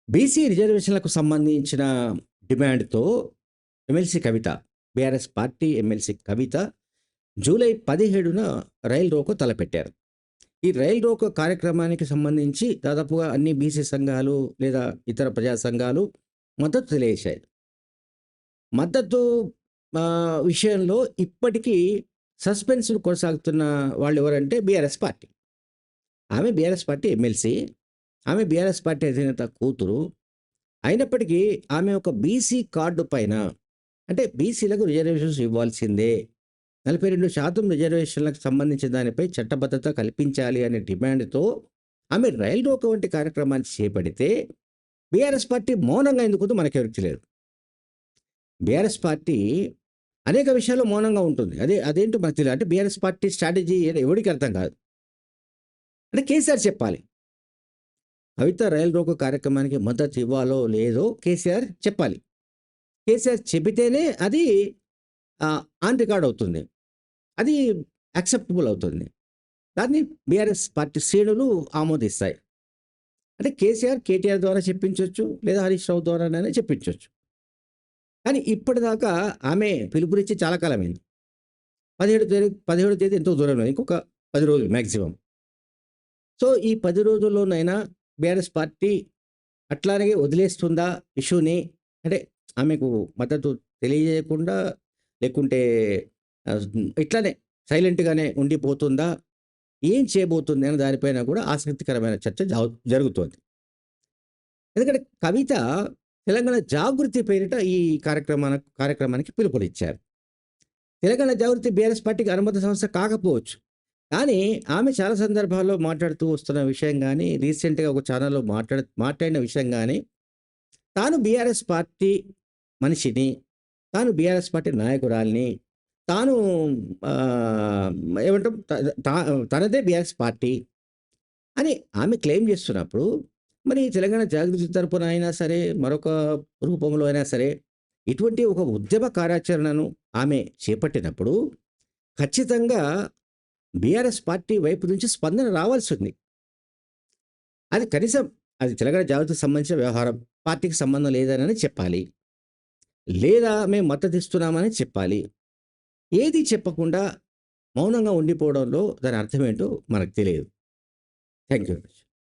BC రిజర్వేషన్‌లకు సంబంధించిన డిమాండ్‌తో MLC కవిత, BRS party MLC కవిత July 17న రైలు రోకో తలపెట్టారు. ఈ రైలు రోకో కార్యక్రమానికి సంబంధించి దాదాపుగా అన్ని బీసీ సంఘాలు లేదా ఇతర ప్రజా సంఘాలు మద్దతు తెలియజేశాయి. మద్దతు విషయంలో ఇప్పటికీ సస్పెన్స్‌లు కొనసాగుతున్న వాళ్ళెవరంటే బీఆర్ఎస్ పార్టీ. ఆమె బీఆర్ఎస్ పార్టీ ఎమ్మెల్సీ. ఆమె బీఆర్ఎస్ పార్టీ అధినేత కూతురు. అయినప్పటికీ ఆమె ఒక బీసీ కార్డు పైన అంటే బీసీలకు రిజర్వేషన్స్ ఇవ్వాల్సిందే. 42% రిజర్వేషన్లకు సంబంధించిన దానిపై చట్టబద్ధత కల్పించాలి అనే డిమాండ్‌తో ఆమె రైలు రోకో వంటి కార్యక్రమాన్ని చేపడితే బీఆర్ఎస్ పార్టీ మౌనంగా ఎందుకుందో మనకెవరికి తెలియదు. బీఆర్ఎస్ పార్టీ అనేక విషయాల్లో మౌనంగా ఉంటుంది. అదేంటో మనకు తెలియదు. అంటే బీఆర్ఎస్ పార్టీ స్ట్రాటజీ ఎవడికి అర్థం కాదు. అంటే కేసీఆర్ చెప్పాలి. కవిత రైలు రోకో కార్యక్రమానికి మద్దతు ఇవ్వాలో లేదో కేసీఆర్ చెప్పాలి. కేసీఆర్ చెబితేనే అది ఆన్ రికార్డ్ అవుతుంది. అది యాక్సెప్టబుల్ అవుతుంది. దాన్ని బీఆర్ఎస్ పార్టీ శ్రేణులు ఆమోదిస్తాయి. అంటే కేసీఆర్, కేటీఆర్ ద్వారా చెప్పించొచ్చు, లేదా హరీష్ రావు ద్వారానైనా చెప్పించొచ్చు. కానీ ఇప్పటిదాకా ఆమె పిలుపునిచ్చి చాలా కాలమైంది. 17 తేదీ ఎంతో దూరంలో, ఇంకొక 10 రోజులు మ్యాక్సిమం. సో, ఈ 10 రోజుల్లోనైనా బీఆర్ఎస్ పార్టీ అట్లానే వదిలేస్తుందా ఇష్యూని? అంటే ఆమెకు మద్దతు తెలియజేయకుండా, లేకుంటే ఇట్లానే సైలెంట్‌గానే ఉండిపోతుందా? ఏం చేయబోతుంది అనే దానిపైన కూడా ఆసక్తికరమైన చర్చ జరుగుతోంది. ఎందుకంటే కవిత తెలంగాణ జాగృతి పేరిట ఈ కార్యక్రమానికి పిలుపునిచ్చారు. తెలంగాణ జాగృతి బీఆర్ఎస్ పార్టీకి అనుబంధ సంస్థ కాకపోవచ్చు. కానీ ఆమె చాలా సందర్భాల్లో మాట్లాడుతూ వస్తున్న విషయం గానీ, రీసెంట్‌గా ఒక ఛానెల్‌లో మాట్లాడిన విషయం గానీ, తాను బీఆర్ఎస్ పార్టీ మనిషిని, తాను బీఆర్ఎస్ పార్టీ నాయకురాలిని, తాను ఏమంటాం తనదే బీఆర్ఎస్ పార్టీ అని ఆమె క్లెయిమ్ చేస్తున్నప్పుడు, మరి తెలంగాణ జాగృతి తరపున అయినా సరే, మరొక రూపంలో అయినా సరే, ఇటువంటి ఒక ఉద్యమ కార్యాచరణను ఆమె చేపట్టినప్పుడు, ఖచ్చితంగా బీఆర్ఎస్ పార్టీ వైపు నుంచి స్పందన రావాల్సింది. అది కనీసం అది తెలంగాణ జాగృతికి సంబంధించిన వ్యవహారం. పార్టీకి సంబంధం లేదనని చెప్పాలి. లేదా మేము మద్దతిస్తున్నామని చెప్పాలి. ఏది చెప్పకుండా మౌనంగా ఉండిపోవడంలో దాని అర్థమేంటో మనకు తెలియదు. Thank you very much.